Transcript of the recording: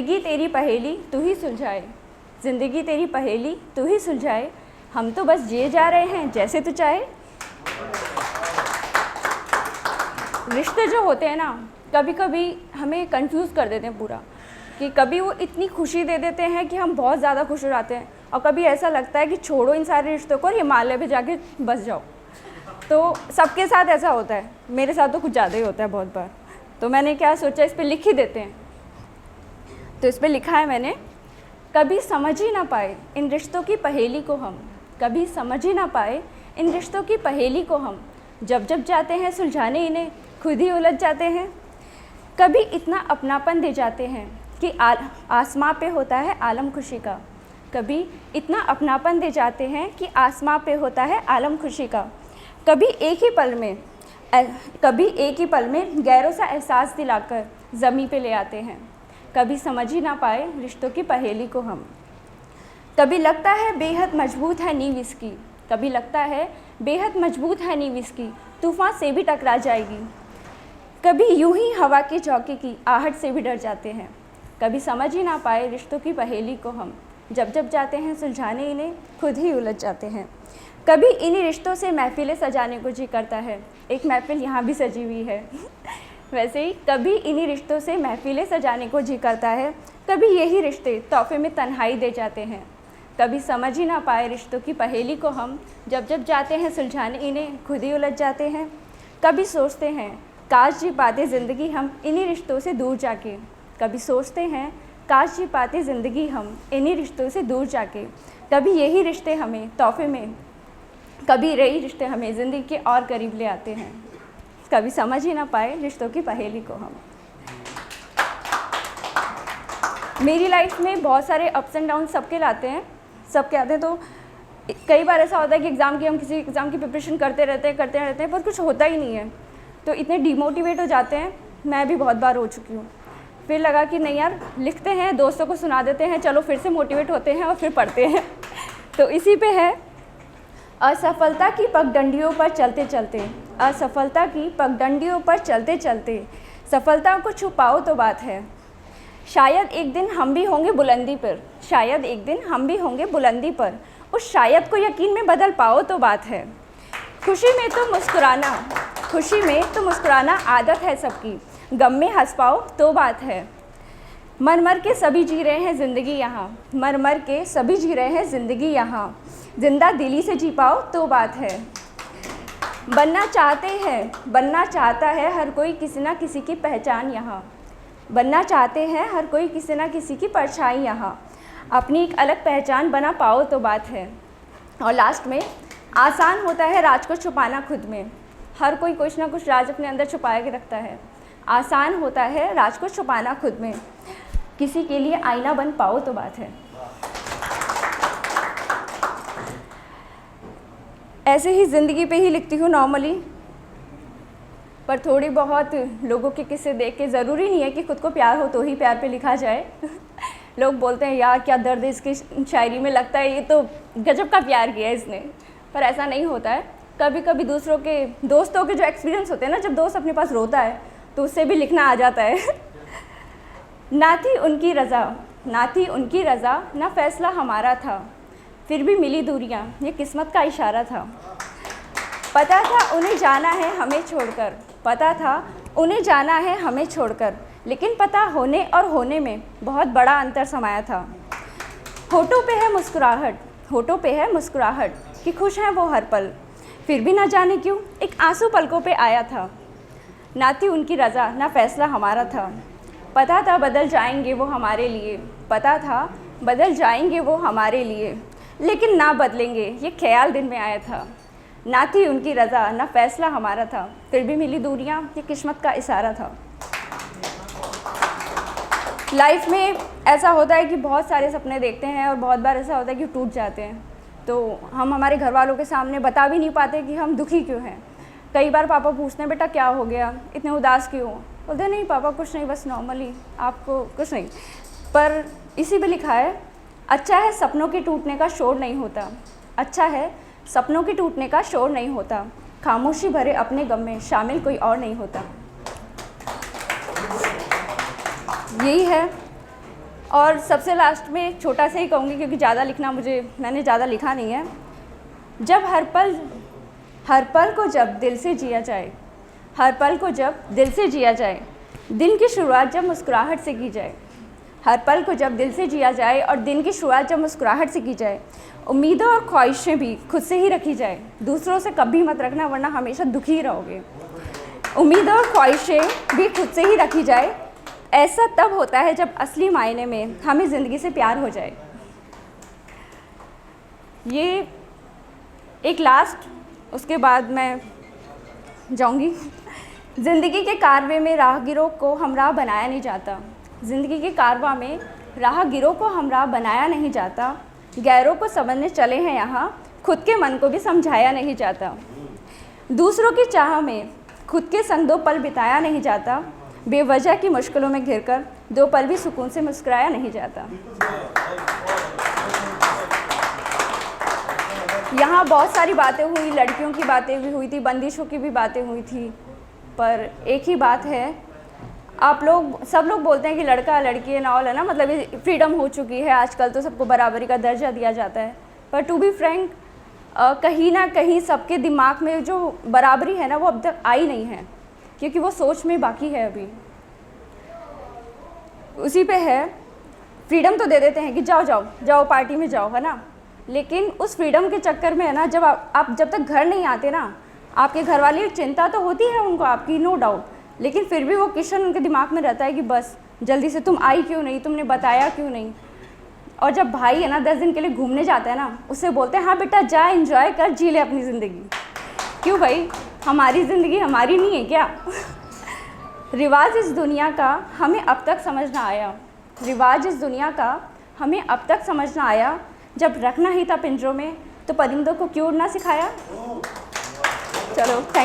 ज़िंदगी तेरी पहेली तू ही सुलझाए, ज़िंदगी तेरी पहेली तू ही सुलझाए, हम तो बस जिए जा रहे हैं जैसे तू चाहे। रिश्ते जो होते हैं ना, कभी कभी हमें कंफ्यूज कर देते हैं पूरा, कि कभी वो इतनी खुशी दे देते हैं कि हम बहुत ज़्यादा खुश हो जाते हैं, और कभी ऐसा लगता है कि छोड़ो इन सारे रिश्तों को और हिमालय पे जाके बस जाओ। तो सबके साथ ऐसा होता है, मेरे साथ तो कुछ ज़्यादा ही होता है बहुत बार। तो मैंने क्या सोचा, इस पर लिख ही देते हैं। तो इस पर लिखा है मैंने, कभी समझ ही ना पाए इन रिश्तों की पहेली को हम, कभी समझ ही ना पाए इन रिश्तों की पहेली को हम, जब जब जाते हैं सुलझाने इन्हें खुद ही उलझ जाते हैं। कभी इतना अपनापन दे जाते हैं कि आसमां पे होता है आलम खुशी का, कभी इतना अपनापन दे जाते हैं कि आसमां पे होता है आलम खुशी का। कभी एक ही पल में गैरों सा एहसास दिलाकर ज़मीं पे ले आते हैं, कभी समझ ही ना पाए रिश्तों की पहेली को हम। कभी लगता है बेहद मजबूत है नींव इसकी, कभी लगता है बेहद मजबूत है नींव इसकी, तूफ़ान से भी टकरा जाएगी। कभी यूं ही हवा के झोंके की आहट से भी डर जाते हैं, कभी समझ ही ना पाए रिश्तों की पहेली को हम, जब जब जाते हैं सुलझाने इन्हें खुद ही उलझ जाते हैं। कभी इन्हीं रिश्तों से महफिलें सजाने को जी करता है, एक महफिल यहाँ भी सजी हुई है वैसे ही कभी इन्हीं रिश्तों से महफिलें सजाने को जी करता है, कभी यही रिश्ते तोहफे में तन्हाई दे जाते हैं। कभी समझ ही ना पाए रिश्तों की पहेली को हम, जब जब जाते हैं सुलझाने इन्हें खुद ही उलझ जाते हैं। कभी सोचते हैं काश जी पाते ज़िंदगी हम इन्हीं रिश्तों से दूर जाके, कभी सोचते हैं काश जी पाते ज़िंदगी हम इन्हीं रिश्तों से दूर जाके। कभी यही रिश्ते हमें तोहफे में, कभी यही रिश्ते हमें ज़िंदगी के और करीब ले आते हैं, कभी समझ ही ना पाए रिश्तों की पहेली को हम। मेरी लाइफ में बहुत सारे अप्स एंड डाउन सबके आते हैं, तो कई बार ऐसा होता है कि हम किसी एग्ज़ाम की प्रिपरेशन करते रहते हैं पर कुछ होता ही नहीं है, तो इतने डिमोटिवेट हो जाते हैं। मैं भी बहुत बार हो चुकी हूँ। फिर लगा कि नहीं यार, लिखते हैं, दोस्तों को सुना देते हैं, चलो फिर से मोटिवेट होते हैं और फिर पढ़ते हैं तो इसी पे है, असफलता की पगडंडियों पर चलते चलते, असफलता की पगडंडियों पर चलते चलते, सफलता को छुपाओ तो बात है, शायद एक दिन हम भी होंगे बुलंदी पर, शायद एक दिन हम भी होंगे बुलंदी पर, उस शायद को यकीन में बदल पाओ तो बात है। खुशी में तो मुस्कुराना आदत है सबकी, गम में हंस पाओ तो बात है। मर मर के सभी जी रहे हैं ज़िंदगी यहाँ, मर मर के सभी जी रहे हैं ज़िंदगी यहाँ, जिंदा दिली से जी पाओ तो बात है। बनना चाहता है हर कोई किसी ना किसी की पहचान यहाँ, बनना चाहते हैं हर कोई किसी ना किसी की परछाई यहाँ, अपनी एक अलग पहचान बना पाओ तो बात है। और लास्ट में, आसान होता है राज को छुपाना खुद में, हर कोई कुछ ना कुछ राज अपने अंदर छुपा के रखता है, आसान होता है राज को छुपाना खुद में, किसी के लिए आईना बन पाओ तो बात है। ऐसे ही ज़िंदगी पे ही लिखती हूँ नॉर्मली, पर थोड़ी बहुत लोगों के किस्से देख के, ज़रूरी नहीं है कि खुद को प्यार हो तो ही प्यार पे लिखा जाए लोग बोलते हैं यार क्या दर्द है इसकी शायरी में, लगता है ये तो गजब का प्यार किया है इसने, पर ऐसा नहीं होता है। कभी कभी दोस्तों के जो एक्सपीरियंस होते हैं ना, जब दोस्त अपने पास रोता है तो उससे भी लिखना आ जाता है ना थी उनकी रज़ा ना फैसला हमारा था, फिर भी मिली दूरियां ये किस्मत का इशारा था। पता था उन्हें जाना है हमें छोड़कर, लेकिन पता होने और होने में बहुत बड़ा अंतर समाया था। होठों पे है मुस्कुराहट कि खुश हैं वो हर पल, फिर भी ना जाने क्यों एक आंसू पलकों पे आया था। ना थी उनकी रज़ा ना फैसला हमारा था, पता था बदल जाएंगे वो हमारे लिए, लेकिन ना बदलेंगे ये ख्याल दिन में आया था। ना थी उनकी रज़ा ना फैसला हमारा था, फिर भी मिली दूरियां ये किस्मत का इशारा था। लाइफ में ऐसा होता है कि बहुत सारे सपने देखते हैं और बहुत बार ऐसा होता है कि टूट जाते हैं, तो हम हमारे घर वालों के सामने बता भी नहीं पाते कि हम दुखी क्यों हैं। कई बार पापा पूछते हैं बेटा क्या हो गया, इतने उदास क्यों हो, बोलते नहीं पापा कुछ नहीं, बस नॉर्मली, आपको कुछ नहीं। पर इसी पे लिखा है, अच्छा है सपनों के टूटने का शोर नहीं होता, खामोशी भरे अपने गम में शामिल कोई और नहीं होता। यही है और सबसे लास्ट में छोटा सा ही कहूँगी, क्योंकि ज़्यादा लिखना मैंने ज़्यादा लिखा नहीं है। जब हर पल को जब दिल से जिया जाए, हर पल को जब दिल से जिया जाए, दिन की शुरुआत जब मुस्कुराहट से की जाए, हर पल को जब दिल से जिया जाए और दिन की शुरुआत जब मुस्कुराहट से की जाए, उम्मीदें और ख्वाहिशें भी खुद से ही रखी जाए, दूसरों से कभी मत रखना वरना हमेशा दुखी ही रहोगे। उम्मीदें और ख्वाहिशें भी खुद से ही रखी जाए, ऐसा तब होता है जब असली मायने में हमें ज़िंदगी से प्यार हो जाए। ये एक लास्ट, उसके बाद मैं जाऊंगी। ज़िंदगी के कारवे में राहगीरों को हमराह बनाया नहीं जाता, ज़िंदगी के कारवां में राहगीरों को हमराह बनाया नहीं जाता, गैरों को समझने चले हैं यहाँ, खुद के मन को भी समझाया नहीं जाता। दूसरों की चाह में खुद के संग 2 पल बिताया नहीं जाता, बेवजह की मुश्किलों में घिरकर 2 पल भी सुकून से मुस्कुराया नहीं जाता। यहाँ बहुत सारी बातें हुई, लड़कियों की बातें भी हुई थी, बंदिशों की भी बातें हुई थी, पर एक ही बात है, सब लोग बोलते हैं कि लड़का लड़की ना ऑल है ना, मतलब ये फ्रीडम हो चुकी है आजकल, तो सबको बराबरी का दर्जा दिया जाता है। पर टू बी फ्रैंक, कहीं ना कहीं सबके दिमाग में जो बराबरी है ना, वो अब तक आई नहीं है, क्योंकि वो सोच में बाकी है अभी। उसी पे है, फ्रीडम तो दे देते हैं कि जाओ पार्टी में जाओ, है ना, लेकिन उस फ्रीडम के चक्कर में है ना, जब तक घर नहीं आते ना, आपके घर वाली चिंता तो होती है उनको आपकी, नो डाउट, लेकिन फिर भी वो क्वेश्चन उनके दिमाग में रहता है कि बस जल्दी से तुम आई क्यों नहीं, तुमने बताया क्यों नहीं। और जब भाई है ना 10 दिन के लिए घूमने जाता है ना, उससे बोलते हैं हाँ बेटा जा, एंजॉय कर, जी ले अपनी ज़िंदगी। क्यों भाई, हमारी ज़िंदगी हमारी नहीं है क्या? रिवाज इस दुनिया का हमें अब तक समझ ना आया, रिवाज इस दुनिया का हमें अब तक समझ ना आया, जब रखना ही था पिंजरों में तो परिंदों को क्यों ना सिखाया। चलो, थैंक